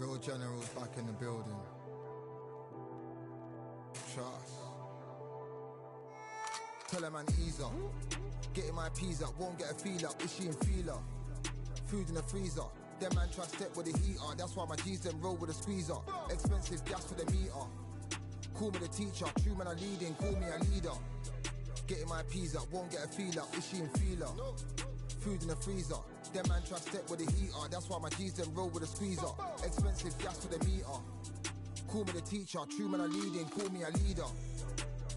Real generals back in the building. Trust. Tell her man ease up. Getting my peas up, won't get a feel up. Is she in feeler? Food in the freezer. Them man try step with the heater. That's why my G's them roll with a squeezer. Expensive gas for the meter. Call me the teacher. True man I leading, call me a leader. Getting my peas up, won't get a feel up. Is she in feeler? Food in the freezer. Them man try step with the heater. That's why my G's them roll with a squeezer. Expensive gas for the meter. Call me the teacher. True man I leading, call me a leader.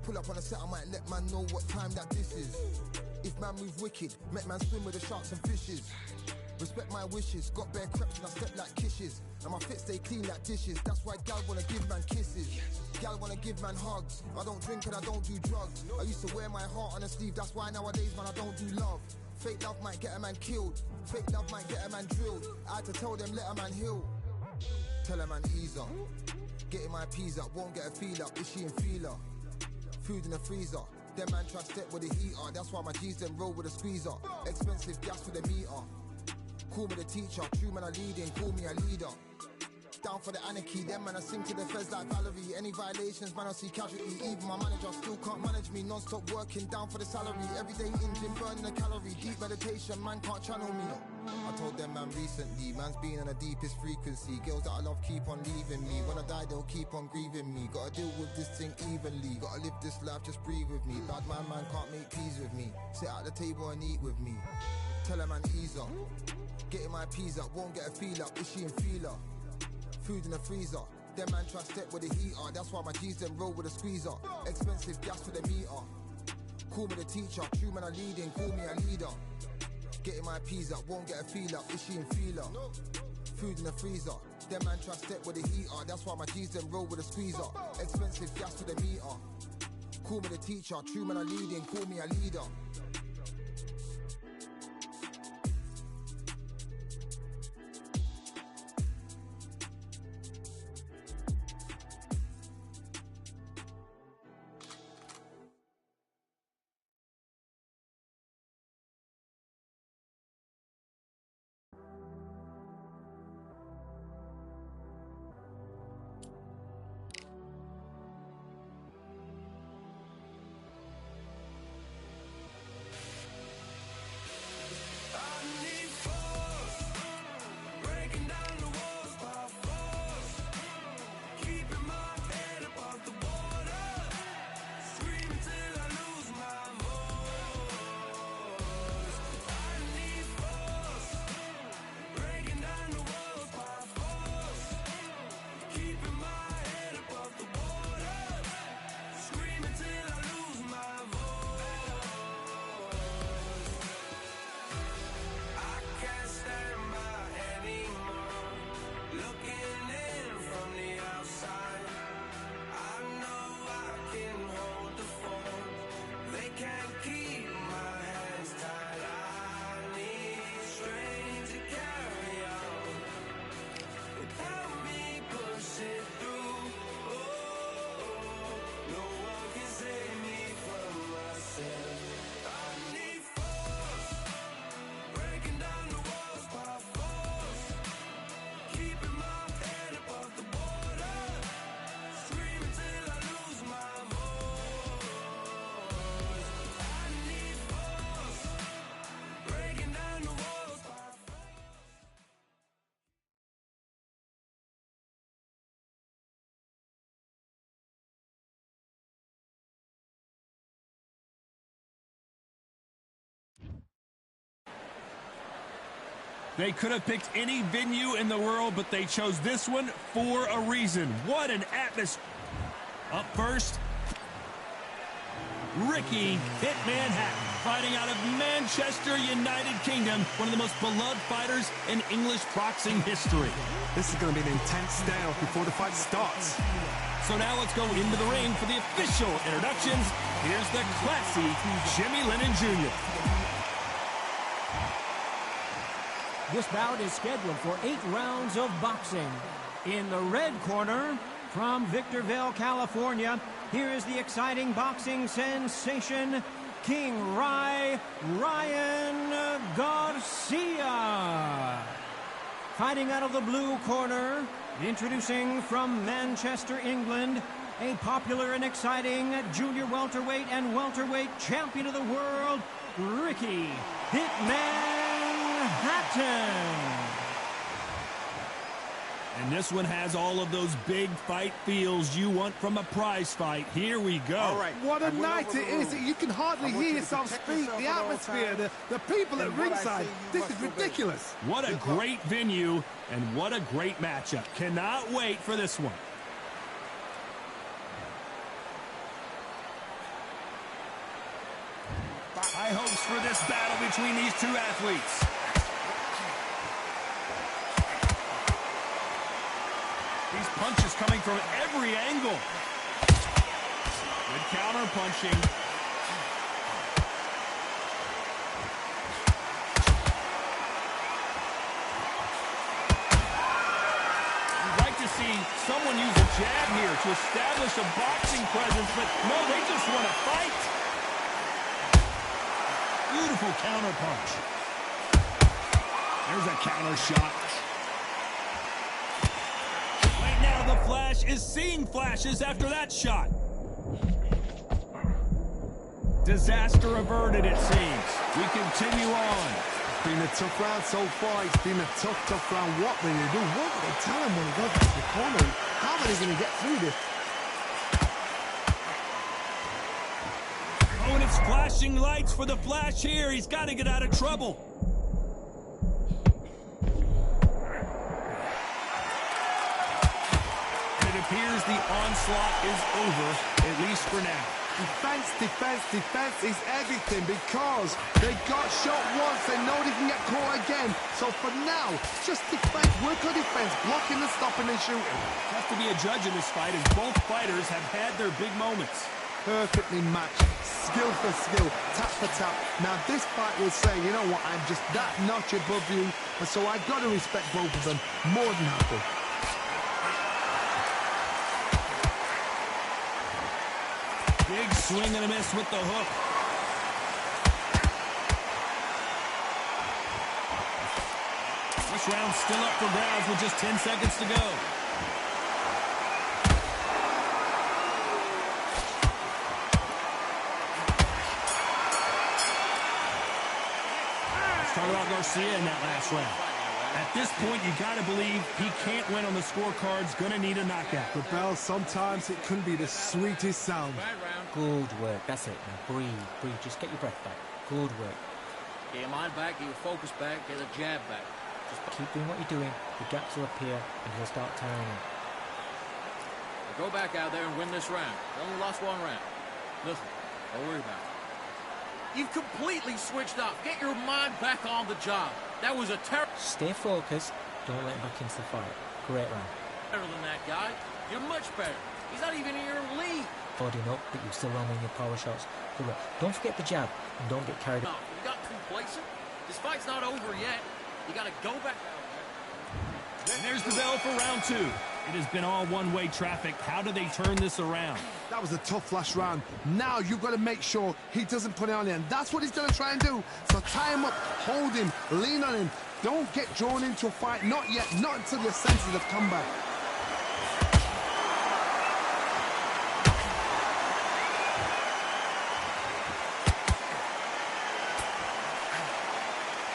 Pull up on a set, I might let man know what time that this is. If man move wicked, make man swim with the sharks and fishes. Respect my wishes, got bare creps and I step like kisses. And my fit stay clean like dishes. That's why gal wanna give man kisses. Gal wanna give man hugs. I don't drink and I don't do drugs. I used to wear my heart on a sleeve. That's why nowadays man I don't do love. Fake love might get a man killed. Fake love might get a man drilled. I had to tell them let a man heal. Tell a man ease up. Getting my peas up, won't get a feel up. Is she in feeler? Food in the freezer. Them man try step with the heater. That's why my G's them roll with a squeezer. Expensive gas for the meter. Call me the teacher. True man I leading, call me a leader. down for the anarchy. Them man I sing to the feds like Valerie. Any violations, man I see casualty. Even my manager still can't manage me. Non-stop working down for the salary. Everyday in gym burning a calorie. Deep meditation, man can't channel me. I told them man recently, man's been on the deepest frequency. Girls that I love keep on leaving me. When I die they'll keep on grieving me. Gotta deal with this thing evenly. Gotta live this life, just breathe with me. Bad man can't make peace with me. Sit at the table and eat with me. Tell a man ease up. Getting my peas up, won't get a feel up. Is she in feeler? Food in the freezer. Them man try step with the heater. That's why my G's them roll with a squeezer. Expensive gas for the meter. Call me the teacher. True man I leading, call me a leader. Getting my peas up, won't get a feel up. Is she in feeler? Food in the freezer. Them man try step with the heater. That's why my G's them roll with a squeezer. Expensive gas for the meter. Call me the teacher. True man I leading, call me a leader. They could have picked any venue in the world, but they chose this one for a reason. What an atmosphere. Up first, Ricky Hitman Hatton, fighting out of Manchester, United Kingdom, one of the most beloved fighters in English boxing history. This is going to be an intense standoff before the fight starts. So now let's go into the ring for the official introductions. Here's the classy Jimmy Lennon Jr. This bout is scheduled for 8 rounds of boxing. In the red corner, from Victorville, California, here is the exciting boxing sensation, King Ryan Garcia. Fighting out of the blue corner, introducing from Manchester, England, a popular and exciting junior welterweight and welterweight champion of the world, Ricky Hitman Hatton. And this one has all of those big fight feels you want from a prize fight. Here we go. All right. What a night it is. You can hardly hear yourself speak. The atmosphere, the people at ringside. This is ridiculous. What a great venue and what a great matchup. Cannot wait for this one. High hopes for this battle between these two athletes. These punches coming from every angle. Good counter punching. You'd like to see someone use a jab here to establish a boxing presence, but no, they just want to fight. Beautiful counter punch. There's a counter shot. Flash is seeing flashes after that shot. Disaster averted, it seems. We continue on. It's been a tough round so far. It's been a tough round. What will they do? What will they tell him when he goes to the corner? How are they going to get through this? Oh, and it's flashing lights for the Flash here. He's got to get out of trouble. And it appears the onslaught is over, at least for now. Defense is everything because they got shot once. They know they can get caught again. So for now, just defense, work on defense, blocking and stopping and shooting. Tough to be a judge in this fight as both fighters have had their big moments. Perfectly matched, skill for skill, tap for tap. Now this fight will say, you know what, I'm just that notch above you, and so I've got to respect both of them more than happy. Big swing and a miss with the hook. This round's still up for grabs with just 10 seconds to go. Let's talk about Garcia in that last round. At this point, you got to believe he can't win on the scorecards. Going to need a knockout. The bell, sometimes it can be the sweetest sound. Good work. That's it. Now breathe. Just get your breath back. Good work. Get your mind back, get your focus back, get the jab back. Just keep doing what you're doing. The gaps will appear, and he'll start tiring you. Now go back out there and win this round. You only lost one round. Listen, don't worry about it. You've completely switched up. Get your mind back on the job. That was a terrible... Stay focused. Don't let him back into the fight. Great round. Better than that guy. You're much better. He's not even in your league. Body up, but you're still landing your power shots. Good work. Don't forget the jab, and don't get carried No, up. you got complacent. This fight's not over yet. You got to go back out there. And there's the bell for round two. It has been all one-way traffic. How do they turn this around? That was a tough last round. Now you've got to make sure he doesn't put it on you, and that's what he's going to try and do. So tie him up, hold him, lean on him. Don't get drawn into a fight. Not yet. Not until your senses have come back.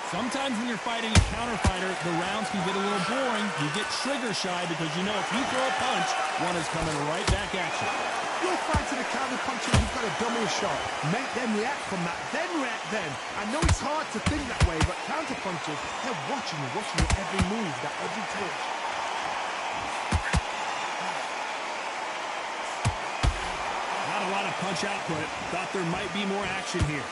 Sometimes when you're fighting a counter fighter, the rounds can get a little boring. You get trigger shy because you know if you throw a punch, one is coming right back at you. You're fighting a counter puncher, you've got a dummy shot. Make them react from that, then react then. I know it's hard to think that way, but counter punchers, they're watching you every move, that every twitch. Not a lot of punch output. Thought there might be more action here.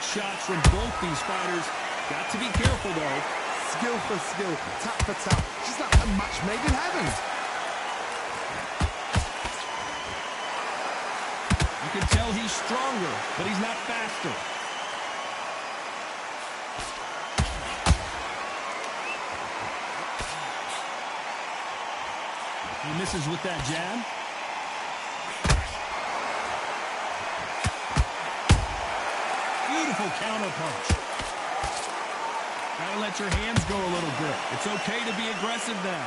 Shots from both these fighters. Got to be careful, though. Skill for skill, tap for tap. Just like a match made in heaven. You can tell he's stronger, but he's not faster. He misses with that jab. Beautiful counter punch. Gotta let your hands go a little bit. It's okay to be aggressive now.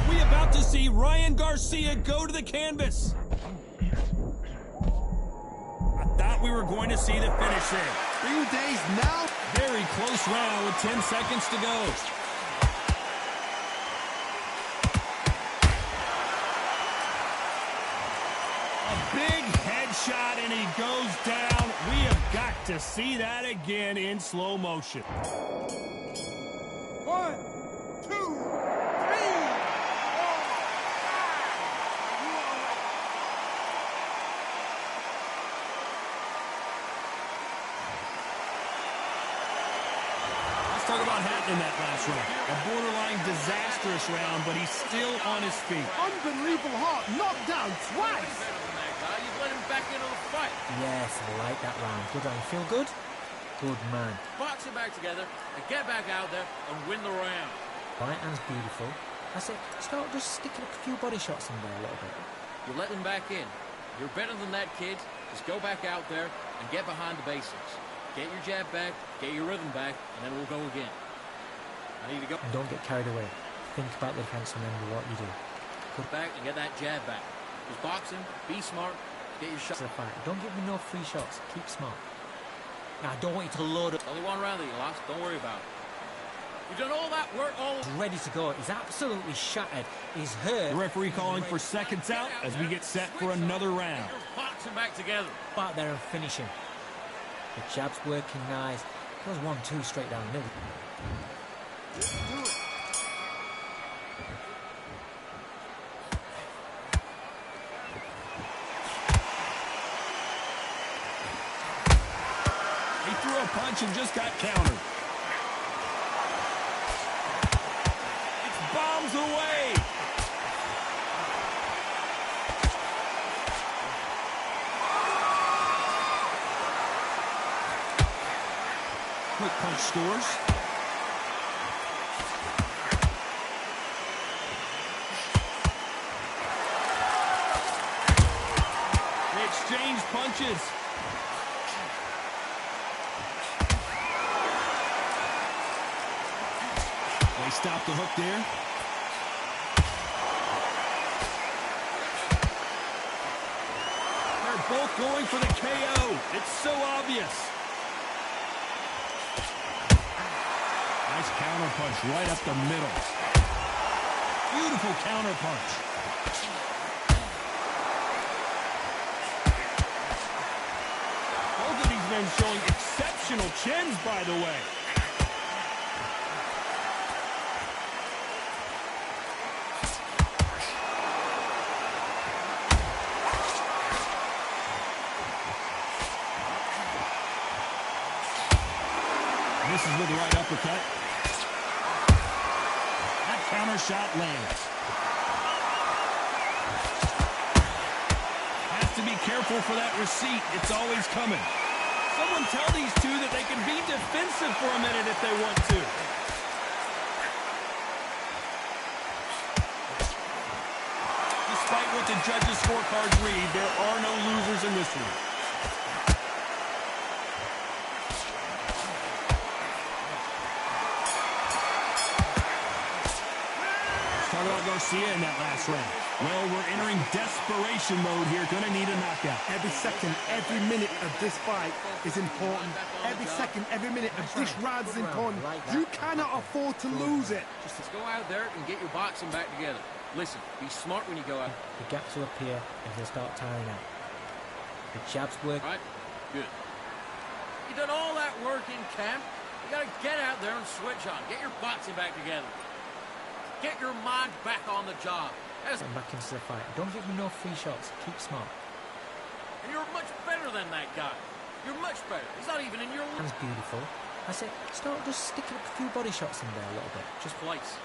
We about to see Ryan Garcia go to the canvas. I thought we were going to see the finish there. Few days now. Very close round with 10 seconds to go. Big headshot, and he goes down. We have got to see that again in slow motion. 1, 2, 3. Let's talk about Hatton in that last round. A borderline disastrous round, but he's still on his feet. unbelievable heart, knocked down twice. You've let him back into the fight. Yes, I like that round. Good round. Feel good? Good man. Box it back together and get back out there and win the round. Right hand's beautiful. I said, start just sticking a few body shots in there a little bit. You let them back in. You're better than that, kid. Just go back out there and get behind the basics. Get your jab back, get your rhythm back, and then we'll go again. I need to go. And don't get carried away. Think about the defense and remember what you do. Put back and get that jab back. Just boxing, be smart, get your shot. To the fight. Don't give me no free shots. Keep smart. Now, I don't want you to load up. Only one round that you lost. Don't worry about it. You've done all that work, all He's ready to go. He's absolutely shattered. He's hurt. The referee calling for seconds out as we get set for another round. boxing back together. Back there and finish him. The jab's working nice. Goes 1-2 straight down the middle. He threw a punch and just got countered. It's bombs away. Quick punch scores. They exchange punches. They stop the hook there. They're both going for the KO. It's so obvious. Nice counter punch right up the middle. Beautiful counter punch. Both of these men showing exceptional chins, by the way. Misses with the right uppercut. That counter shot lands. Has to be careful for that receipt. It's always coming. Someone tell these two that they can be defensive for a minute if they want to. Despite what the judges' scorecards read, there are no losers in this one. Garcia in that last round. Well, we're entering desperation mode here. Gonna need a knockout. Every second, every minute of this fight is important. Every second, every minute of this round is important. You cannot afford to lose it. Just go out there and get your boxing back together. Listen, be smart when you go out. The gaps will appear and he'll start tiring out. The jab's work. All right, good. You've done all that work in camp. You gotta get out there and switch on. Get your boxing back together. Get your mind back on the job. And back into the fight. Don't give me no free shots. Keep smart. And you're much better than that guy. You're much better. He's not even in your That's beautiful. I say, start just sticking a few body shots in there a little bit. Just place.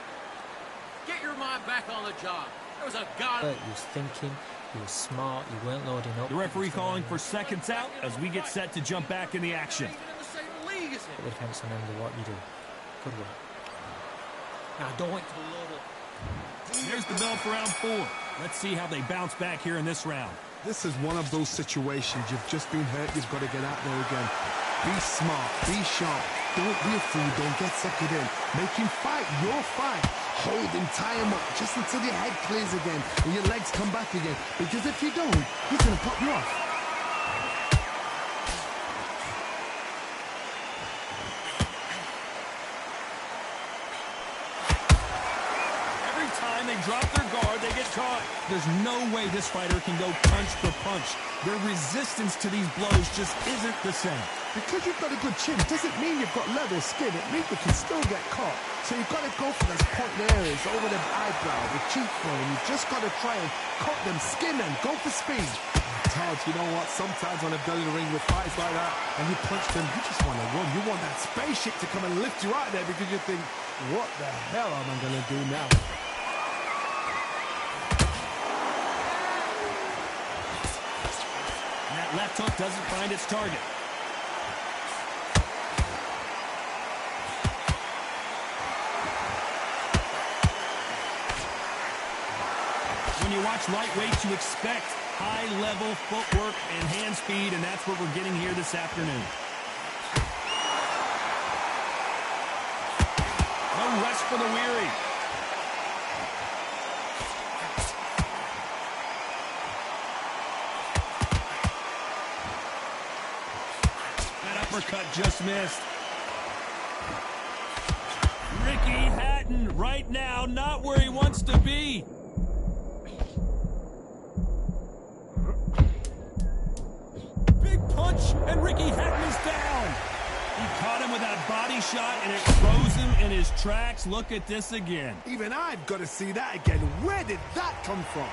Get your mind back on the job. There was a guy. He was thinking. He was smart. You weren't loading up. The referee calling for seconds out as we get set to jump back in the action. Even in the same league as him. But the defense remember what you do. Good work. Now, I don't want you to load up. Here's the bell for round 4. Let's see how they bounce back here in this round. This is one of those situations. You've just been hurt. You've got to get out there again. Be smart. Be sharp. Don't be a fool. Don't get suckered in. Make him fight your fight. Hold him, tie him up, just until your head clears again and your legs come back again. Because if you don't, he's going to pop you off. They drop their guard, they get caught. There's no way this fighter can go punch for punch. Their resistance to these blows just isn't the same. Because you've got a good chin doesn't mean you've got leather skin. It means you can still get caught. So you've got to go for those point areas over the eyebrow, the cheekbone. You've just got to try and cut them, skin them, go for speed. Todd, you know what? Sometimes when I've done in the ring with fights like that and you punch them, you just want to run. You want that spaceship to come and lift you out there because you think, what the hell am I going to do now? Left hook doesn't find its target. When you watch lightweights, you expect high-level footwork and hand speed, and that's what we're getting here this afternoon. No rest for the weary. That uppercut just missed. Ricky Hatton right now not where he wants to be. Big punch, and Ricky Hatton is down. He caught him with that body shot, and it froze him in his tracks. Look at this again. Even I've got to see that again. Where did that come from?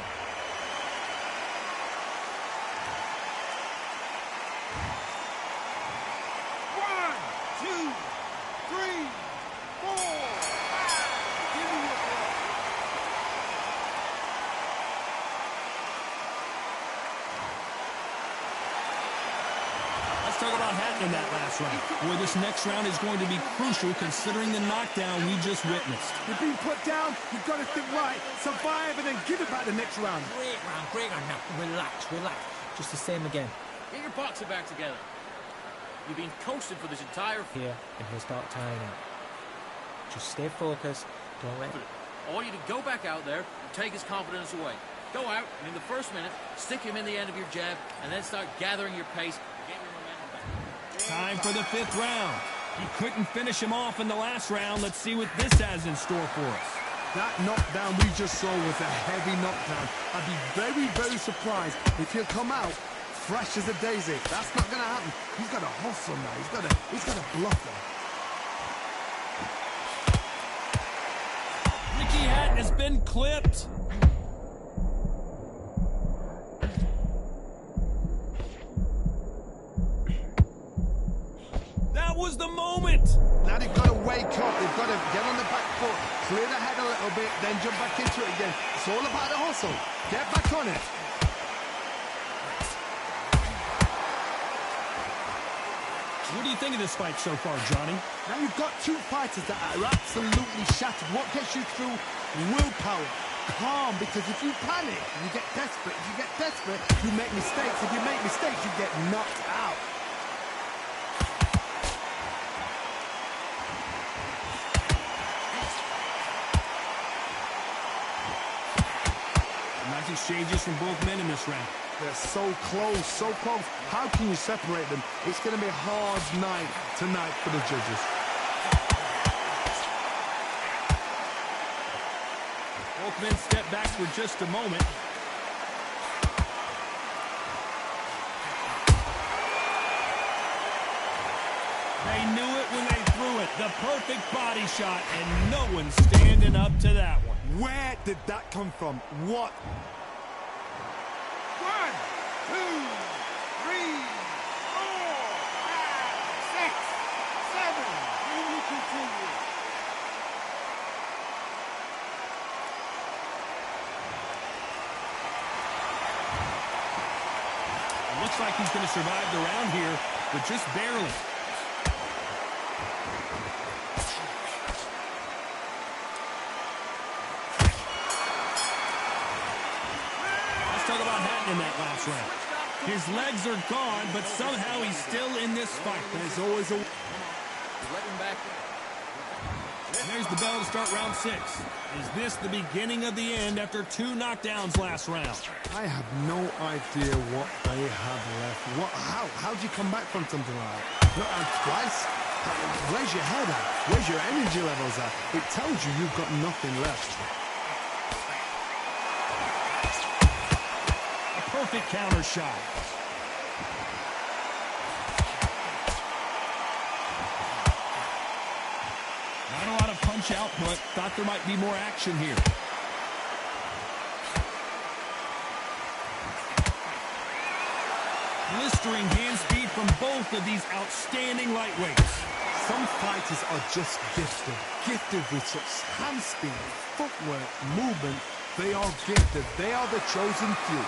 Talk about Hatton in that last round. Boy, this next round is going to be crucial considering the knockdown we just witnessed. You're being put down, you've got to think right, survive, and then give it back the next round. Great round, great round. Now, relax, relax. Just the same again. Get your boxing back together. You've been coasted for this entire... Here, and he'll start tying out. Just stay focused. Don't let... I want you to go back out there and take his confidence away. Go out, and in the first minute, stick him in the end of your jab, and then start gathering your pace. Get your momentum back. Time for the 5th round. He couldn't finish him off in the last round. Let's see what this has in store for us. That knockdown we just saw was a heavy knockdown. I'd be very, very surprised if he'll come out fresh as a daisy. That's not going to happen. He's got to hustle now. He's got to bluff him. Ricky Hatton has been clipped. That was the moment. Now they've got to wake up. They've got to get on the back foot, clear the head a little bit, then jump back into it again. It's all about the hustle. Get back on it. What do you think of this fight so far, Johnny? Now you've got two fighters that are absolutely shattered. What gets you through? Willpower. Calm, because if you panic, you get desperate. If you get desperate, you make mistakes. If you make mistakes, you get knocked out. Nice exchanges from both men in this round. They're so close, so close. How can you separate them? It's going to be a hard night tonight for the judges. Both men step back for just a moment. They knew it when they threw it. The perfect body shot, and no one's standing up to that one. Where did that come from? What? 1, 2, 3, 4, 5, 6, 7. Can we continue? Looks like he's going to survive the round here, but just barely. Talk about Hatton in that last round. His legs are gone, but somehow he's still in this fight. There's always a... Let him back in. And there's the bell to start round 6. Is this the beginning of the end after 2 knockdowns last round? I have no idea what they have left. How do you come back from something like that? Not out twice? Where's your head at? Where's your energy levels at? It tells you you've got nothing left. Perfect counter shot. Not a lot of punch output. Thought there might be more action here. Blistering hand speed from both of these outstanding lightweights. Some fighters are just gifted with such hand speed, footwork, movement. They are gifted. They are the chosen few.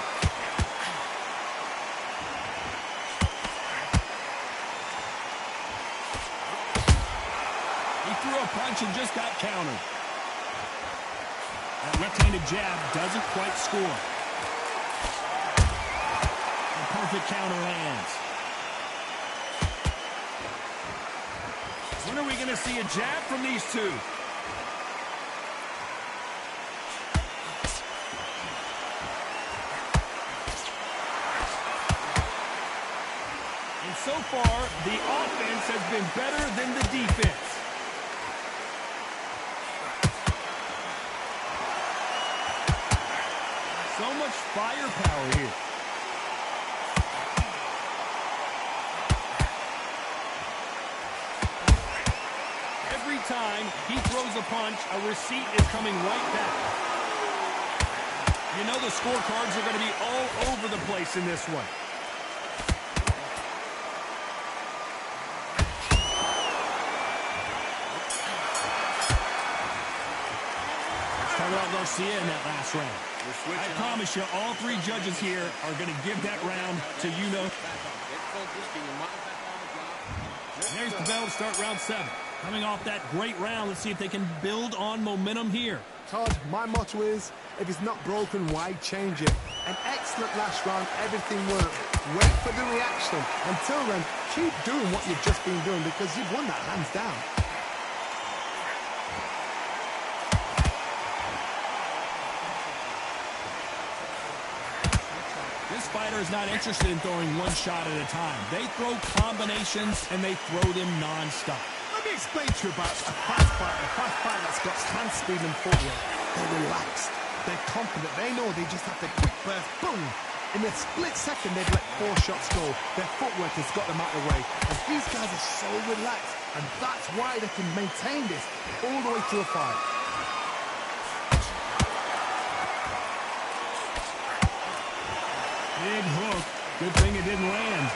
Threw a punch and just got countered. That left-handed jab doesn't quite score. Perfect counter lands. When are we going to see a jab from these two? And so far, the offense has been better than the defense. So much firepower here. Every time he throws a punch, a receipt is coming right back. You know the scorecards are going to be all over the place in this one. Started out Garcia in that last round. I promise you, all three judges here are going to give that round to you-know. There's the bell to start round 7. Coming off that great round, let's see if they can build on momentum here. Todd, my motto is, if it's not broken, why change it? An excellent last round, everything worked. Wait for the reaction. Until then, keep doing what you've just been doing because you've won that hands down. This fighter is not interested in throwing one shot at a time. They throw combinations and they throw them non-stop. Let me explain to you about a fast fighter that's got hand speed and footwork. They're relaxed, they're confident, they know they just have to quick burst, boom! In a split second, they've let 4 shots go. Their footwork has got them out of the way. And these guys are so relaxed, and that's why they can maintain this all the way through a fight. Big hook. Good thing it didn't land.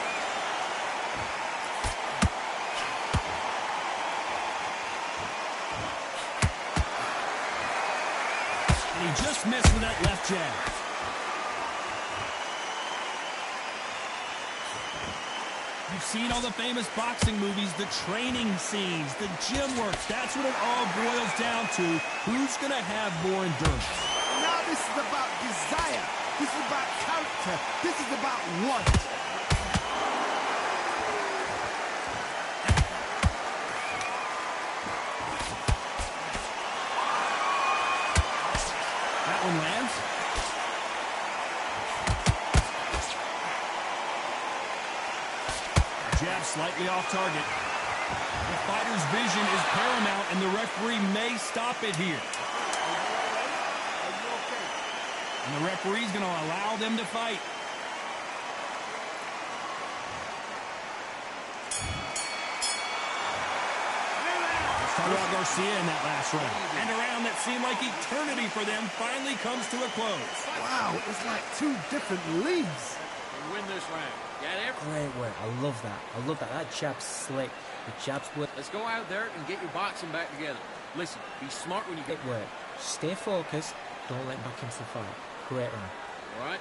And he just missed with that left jab. You've seen all the famous boxing movies, the training scenes, the gym work. That's what it all boils down to. Who's going to have more endurance? Now this is about desire. This is about character. This is about want. That one lands. Jab slightly off target. The fighter's vision is paramount, and the referee may stop it here. And the referee's going to allow them to fight. Started out Garcia in that last round. And a round that seemed like eternity for them finally comes to a close. Wow, it's like 2 different leagues. And win this round. Get it? Great work. I love that. I love that. That jab's slick. The jab's work. Let's go out there and get your boxing back together. Listen, be smart when you get Great work. Stay focused. Don't let back into the fight. Great round. All right?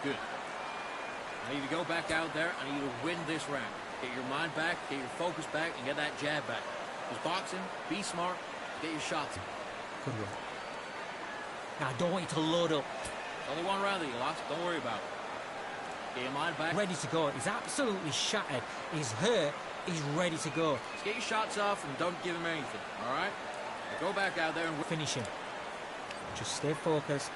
Good. I need to go back out there. I need you to win this round. Get your mind back, get your focus back, and get that jab back. Just boxing, be smart, get your shots in. Good work. Now, I don't want you to load up. Only one round that you lost. Don't worry about it. Get your mind back. Ready to go. He's absolutely shattered. He's hurt. He's ready to go. Just get your shots off and don't give him anything. All right? Now go back out there and Finish him. Just stay focused.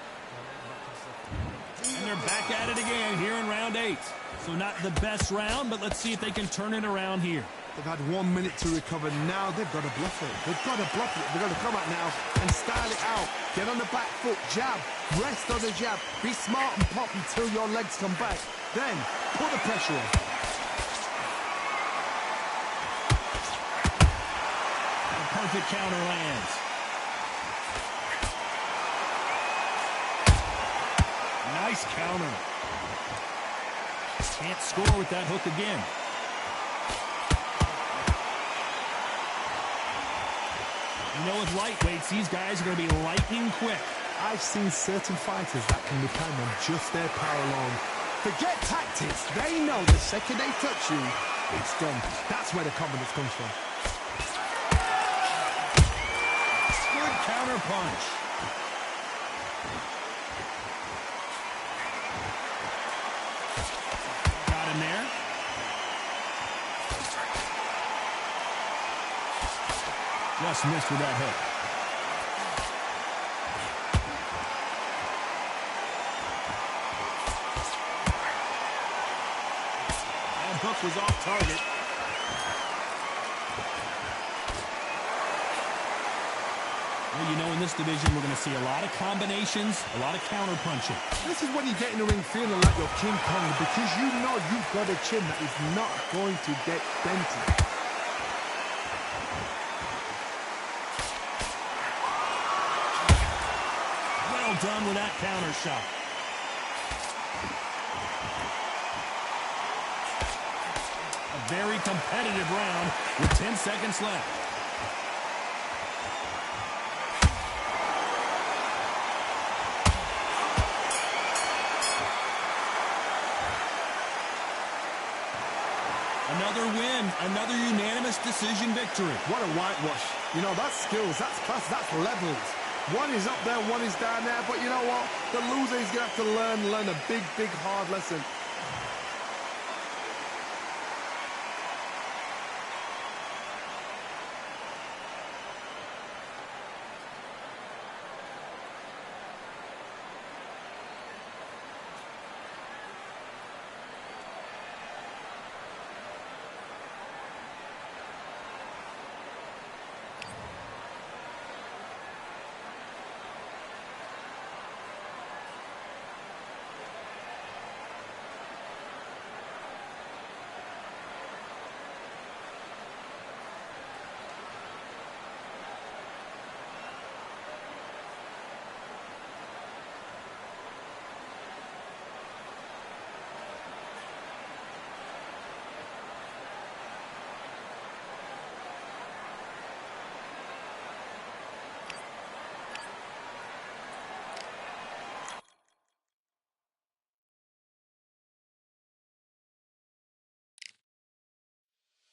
And they're back at it again here in round 8. So not the best round, but let's see if they can turn it around here. They've had 1 minute to recover. Now they've got to bluff it. They've got to bluff it. They've got to come out now and style it out. Get on the back foot, jab, rest on the jab. Be smart and pop until your legs come back. Then put the pressure on. A perfect counter lands. Nice counter. Can't score with that hook again. You know, with lightweights, these guys are going to be lightning quick. I've seen certain fighters that can depend on just their power alone. Forget tactics. They know the second they touch you, it's done. That's where the confidence comes from. Good counter punch. down there. Just missed with that hook. That hook was off target. Well, you know, in this division, we're going to see a lot of combinations, a lot of counter punching. This is when you get in the ring feeling like you're King Kong, because you know you've got a chin that is not going to get dented. Well done with that counter shot. A very competitive round with 10 seconds left. Another win, another unanimous decision victory. What a whitewash. You know, that's skills, that's class, that's levels. One is up there, one is down there, but you know what? The loser is going to have to learn a big, big, hard lesson.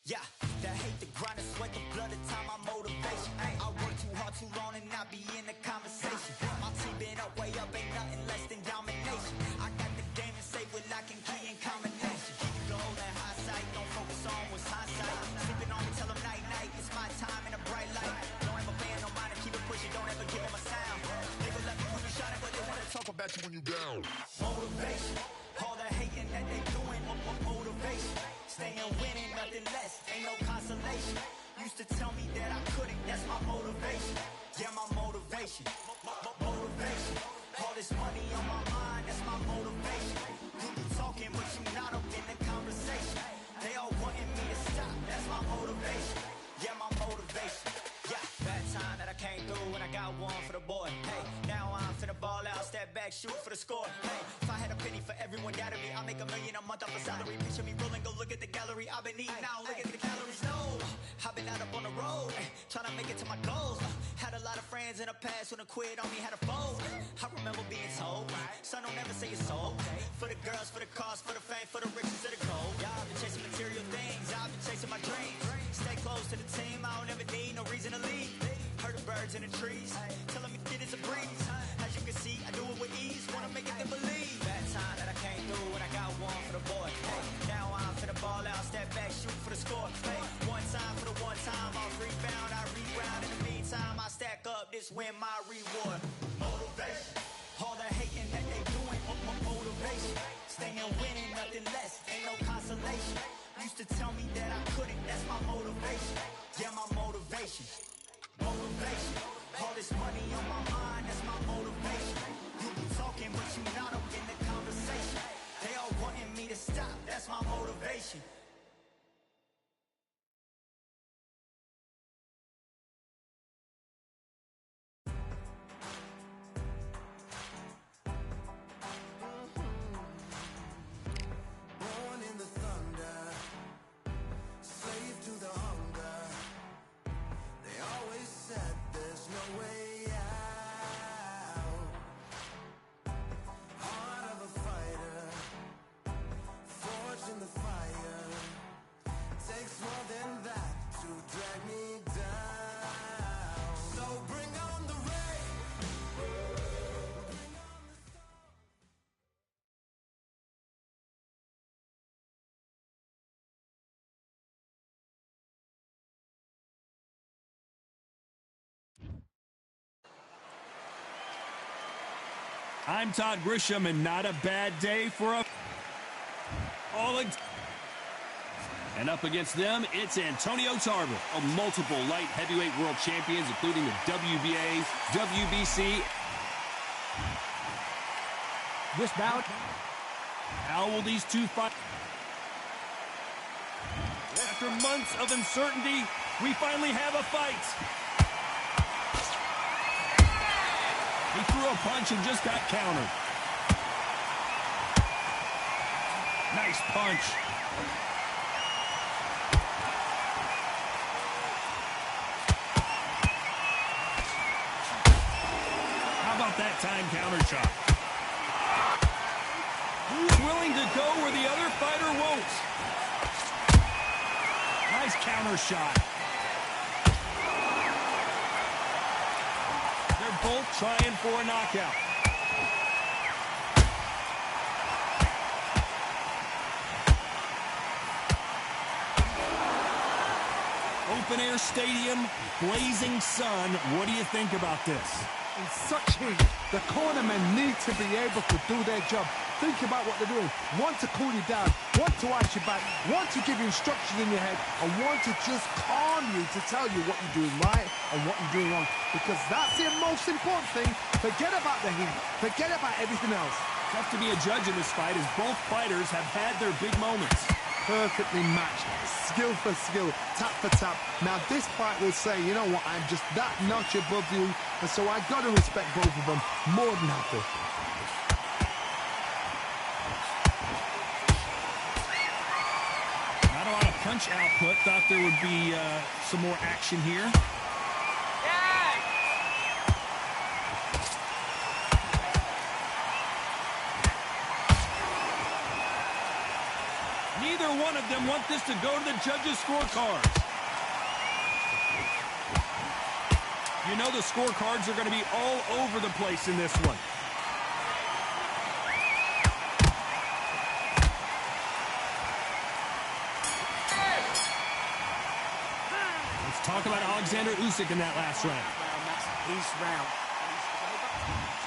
Yeah, the hate, the grind, the sweat, the blood, the time, my motivation. I work too hard, too long, and not be in the conversation. My team been up, way up, ain't nothing less than domination. I got the game and say with lock and key and combination. Keep it low and high sight, don't focus on what's hindsight. Sleeping on me, tell them night, night, it's my time in a bright light. Don't ever ban, no mind, keep it pushing, don't ever give them a sound. They will love you when you shining, but they wanna talk about you when you down. Motivation, all the hating that they doing, motivation. Staying winning, nothing less, ain't no consolation. Used to tell me that I couldn't, that's my motivation. Yeah, my motivation, motivation. All this money on my mind, that's my motivation. You be talking, but you not up in the conversation. They all wanting me to stop, that's my motivation. Yeah, my motivation. Yeah, bad time that I came through and I got one for the boy. Hey, now I'm finna ball out, step back, shoot for the score. Hey, if I had a penny for everyone doubting me, I'll make $1 million a month off a salary. Picture me rolling, go look at the gallery. I've been eating now, look at the calories. No, I've been out up on the road, trying to make it to my goals. Had a lot of friends in the past when I quit on me, had a fold. I remember being told, son, don't ever say it's sold. For the girls, for the cars, for the fame, for the riches, for the gold. Yeah, I've been chasing material things, I've been chasing my dreams. Stay close to the team, I don't ever need no reason to leave. Heard the birds in the trees, telling me it is a breeze. As you can see, I do it with ease, wanna make it then believe. Bad time that I came through and I got one for the boy. Hey, now I'm finna ball out, step back, shoot for the score. Hey, one time for the one time, I'll rebound, I reround. In the meantime, I stack up, this win my reward. Motivation, all the hating that they doing, motivation. Staying winning, nothing less, ain't no consolation. Used to tell me that I couldn't, that's my motivation. Yeah, my motivation, motivation. All this money on my mind, that's my motivation. You be talking, but you not up in the conversation. They all wanting me to stop, that's my motivation. Born in the thunder, slave to the hunger. They always said there's no way out. Heart of a fighter, forged in the fire. I'm Todd Grisham, and not a bad day for a... And up against them, it's Antonio Tarver, multiple light heavyweight world champions, including the WBA, WBC. This bout. How will these two fight? After months of uncertainty, we finally have a fight. He threw a punch and just got countered. Nice punch. How about that time counter shot? Who's willing to go where the other fighter won't? Nice counter shot. They're both trying for a knockout. Open air stadium, blazing sun. What do you think about this? In such heat, the cornermen need to be able to do their job. Think about what they're doing. Want to cool you down, want to ice you back, want to give you instructions in your head, and want to just calm you to tell you what you're doing right and what you're doing wrong. Because that's the most important thing. Forget about the heat. Forget about everything else. Tough to be a judge in this fight as both fighters have had their big moments. Perfectly matched, skill for skill, tap for tap. Now this fight will say, you know what, I'm just that notch above you, and so I got to respect both of them more than happy. Not a lot of punch output. Thought there would be some more action here. Neither one of them want this to go to the judges' scorecards. You know the scorecards are going to be all over the place in this one. Let's talk about Alexander Usyk in that last round.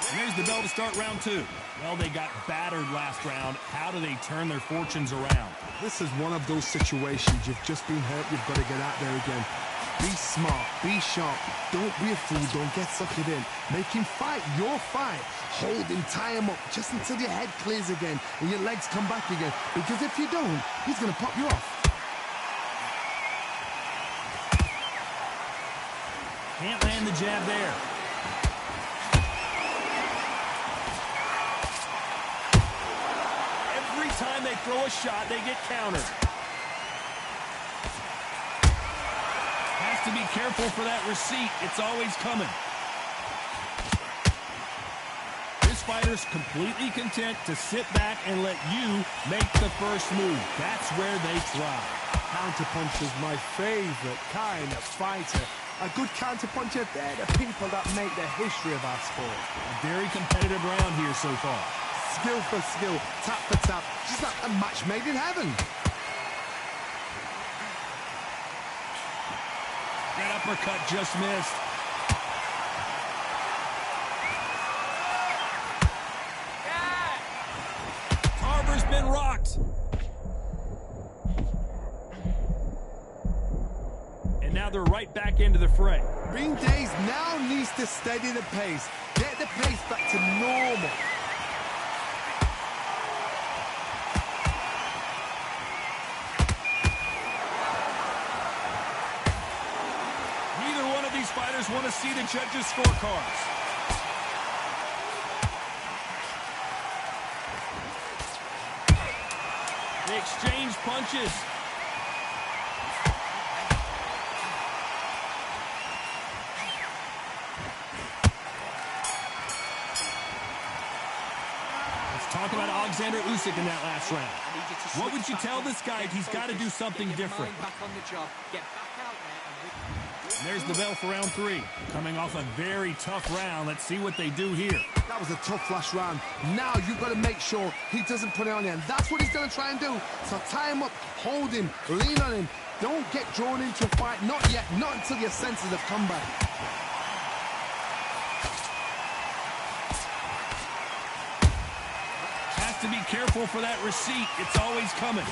And there's the bell to start round two. Well, they got battered last round. How do they turn their fortunes around? This is one of those situations. You've just been hurt. You've got to get out there again. Be smart. Be sharp. Don't be a fool. Don't get suckered in. Make him fight your fight. Hold him. Tie him up just until your head clears again and your legs come back again. Because if you don't, he's going to pop you off. Can't land the jab there. Every time they throw a shot, they get countered. Has to be careful for that receipt. It's always coming. This fighter's completely content to sit back and let you make the first move. That's where they thrive. Counterpuncher's my favorite kind of fighter. A good counterpuncher, they're the people that make the history of our sport. A very competitive round here so far. Skill for skill, tap for tap, just like a match made in heaven. That uppercut just missed. Tarver's been rocked. And now they're right back into the fray. Green Days now needs to steady the pace. Get the pace back to normal. Neither one of these fighters want to see the judges' scorecards. They exchange punches. Talk about Alexander Usyk in that last round. What would you tell this guy if he's got to do something different? And there's the bell for round three. Coming off a very tough round. Let's see what they do here. That was a tough last round. Now you've got to make sure he doesn't put it on you. And that's what he's going to try and do. So tie him up, hold him, lean on him. Don't get drawn into a fight. Not yet. Not until your senses have come back. to be careful for that receipt. It's always coming.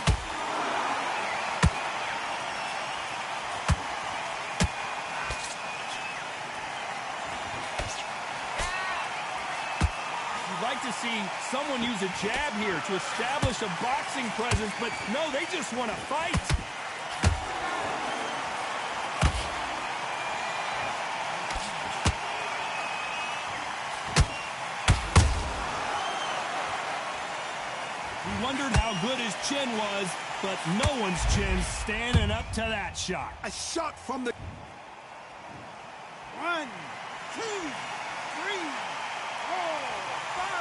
You'd like to see someone use a jab here to establish a boxing presence, but no, they just want to fight. We wondered how good his chin was, but no one's chin's standing up to that shot. A shot from the... 1, 2, 3, 4, 5.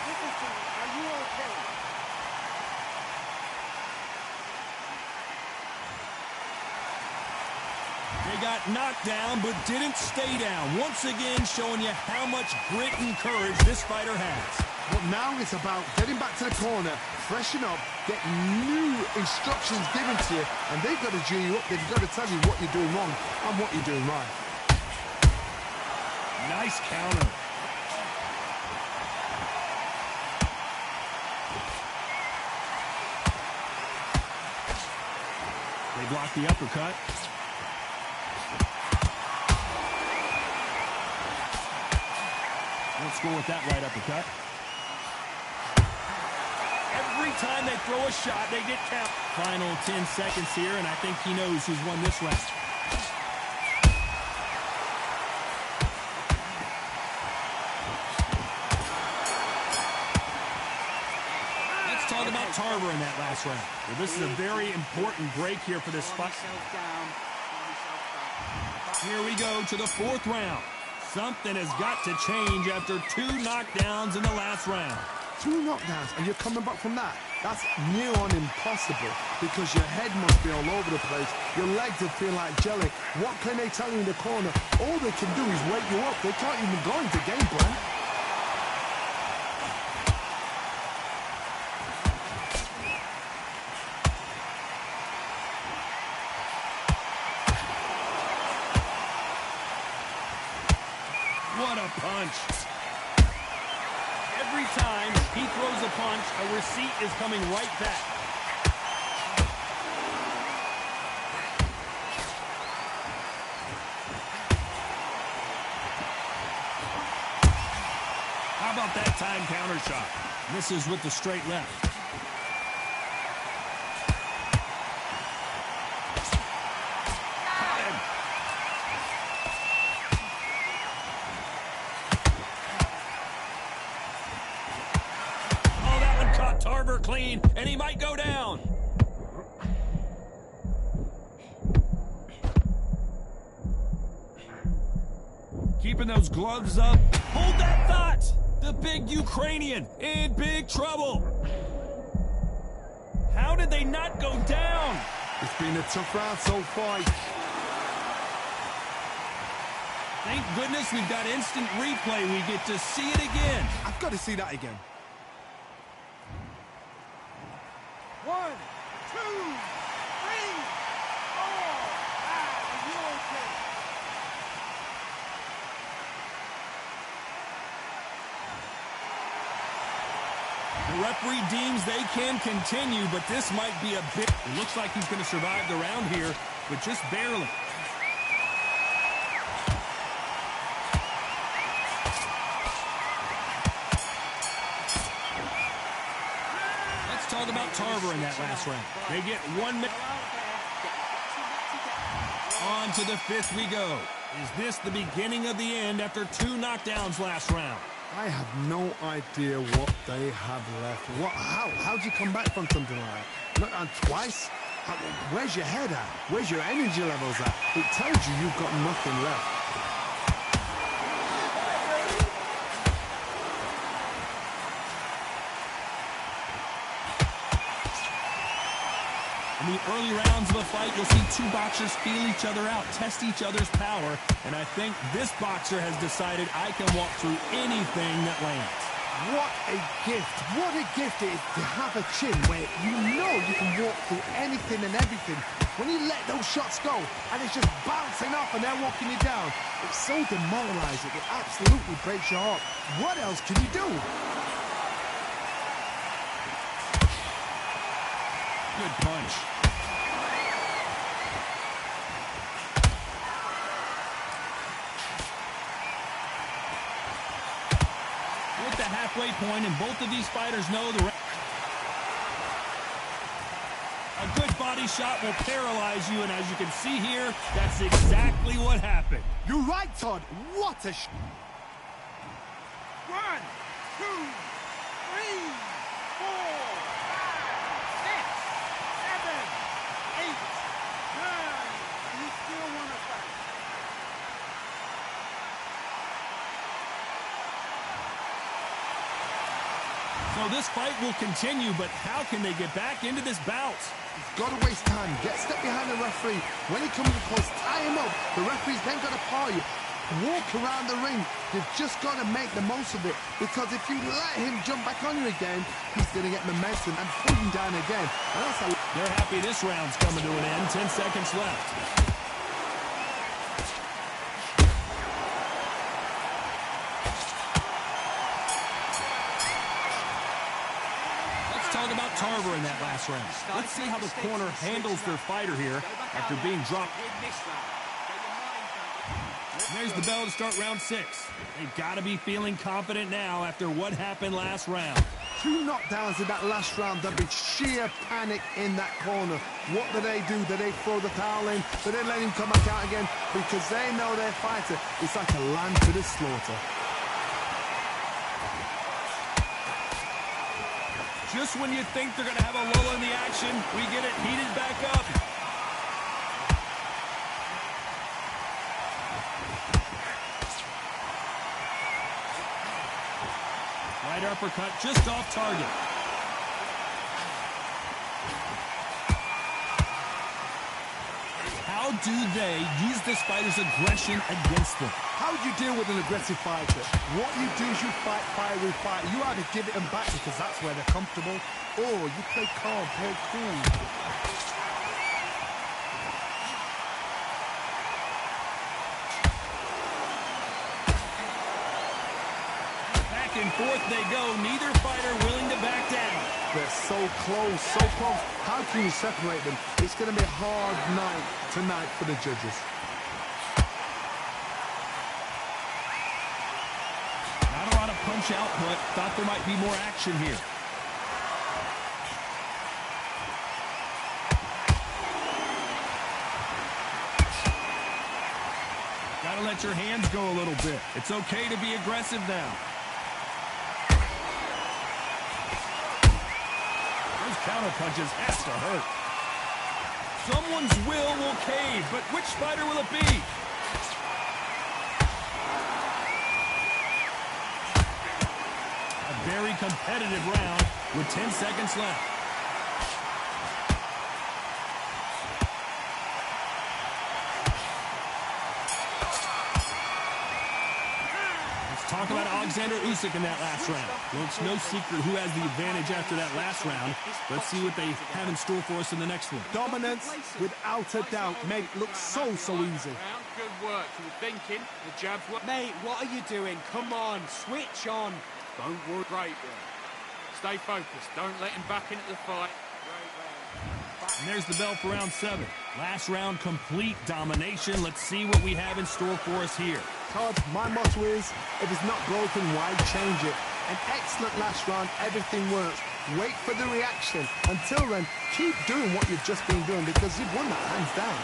Nicholson, are you okay? They got knocked down, but didn't stay down. Once again, showing you how much grit and courage this fighter has. Well, now it's about getting back to the corner, freshen up, get new instructions given to you, and they've got to G you up. They've got to tell you what you're doing wrong and what you're doing right. Nice counter. They block the uppercut. Won't score with that right uppercut. Every time they throw a shot, they get count. Final 10 seconds here, and I think he knows who's won this round. Let's talk about Tarver in that last round. Well, this is a very important break here for this fight. Here we go to the 4th round. Something has got to change after 2 knockdowns in the last round. 2 knockdowns, and you're coming back from that. That's near on impossible because your head must be all over the place. Your legs will feel like jelly. What can they tell you in the corner? All they can do is wake you up. They can't even go into game plan. What a punch. Every time he throws a punch, a receipt is coming right back. How about that time counter shot? Misses with the straight left. Tarver clean, and he might go down. Keeping those gloves up. Hold that thought. The big Ukrainian in big trouble. How did they not go down? It's been a tough round so far. Thank goodness we've got instant replay. We get to see it again. I've got to see that again. 1, 2, 3, 4, 5. Are you okay? The referee deems they can continue, but this might be a bit... It looks like he's going to survive the round here, but just barely. Talk about Tarver in that last round. They get 1 minute. On to the 5th we go. Is this the beginning of the end after 2 knockdowns last round? I have no idea what they have left. How do you come back from something like that? And twice? Where's your head at? Where's your energy levels at? It tells you you've got nothing left. In the early rounds of a fight, you'll see 2 boxers feel each other out, test each other's power, and I think this boxer has decided I can walk through anything that lands. What a gift. What a gift it is to have a chin where you know you can walk through anything and everything. When you let those shots go and it's just bouncing off and they're walking you down, it's so demoralizing. It absolutely breaks your heart. What else can you do? Good punch. At the halfway point, and both of these fighters know a good body shot will paralyze you, and as you can see here, that's exactly what happened. You're right, Todd. What a 1, 2, 3, 4, 5, 6, 7, 8, 9. And you still want to fight. So this fight will continue, but how can they get back into this bout? He's got to waste time. Get step behind the referee. When he comes close, tie him up. The referee's then got to paw you. Walk around the ring. You've just got to make the most of it, because if you let him jump back on you again, he's going to get momentum and pull him down again. And that's a... They're happy this round's coming to an end. 10 seconds left. Talk about Tarver in that last round. Let's see how the corner handles their fighter here after being dropped. There's the bell to start round 6. They've got to be feeling confident now after what happened last round. 2 knockdowns in that last round. There'll be sheer panic in that corner. What do? Do they throw the towel in? Do they let him come back out again? Because they know their fighter is like a lamb to the slaughter. Just when you think they're going to have a lull in the action, we get it heated back up. Right uppercut just off target. How do they use this fighter's aggression against them? How do you deal with an aggressive fighter? What you do is you fight fire with fire. You either give it them back because that's where they're comfortable, or you play calm, play cool. Back and forth they go, neither fighter willing to back down. They're so close, so close. How can you separate them? It's going to be a hard night tonight for the judges. Not a lot of punch output. Thought there might be more action here. Gotta let your hands go a little bit. It's okay to be aggressive now. Those counter punches has to hurt. Someone's will cave, but which fighter will it be? A very competitive round with 10 seconds left. Talk about Alexander Usyk in that last round. Well, it's no secret who has the advantage after that last round. Let's see what they have in store for us in the next one. Dominance, without a doubt, made it look so easy. Good work. You were thinking, the jabs were... Mate, what are you doing? Come on, switch on. Don't worry. Great work. Stay focused. Don't let him back into the fight. And there's the bell for round 7. Last round, complete domination. Let's see what we have in store for us here. Todd, my motto is, if it's not broken, why change it? An excellent last round, everything works. Wait for the reaction. Until then, keep doing what you've just been doing because you've won that hands down.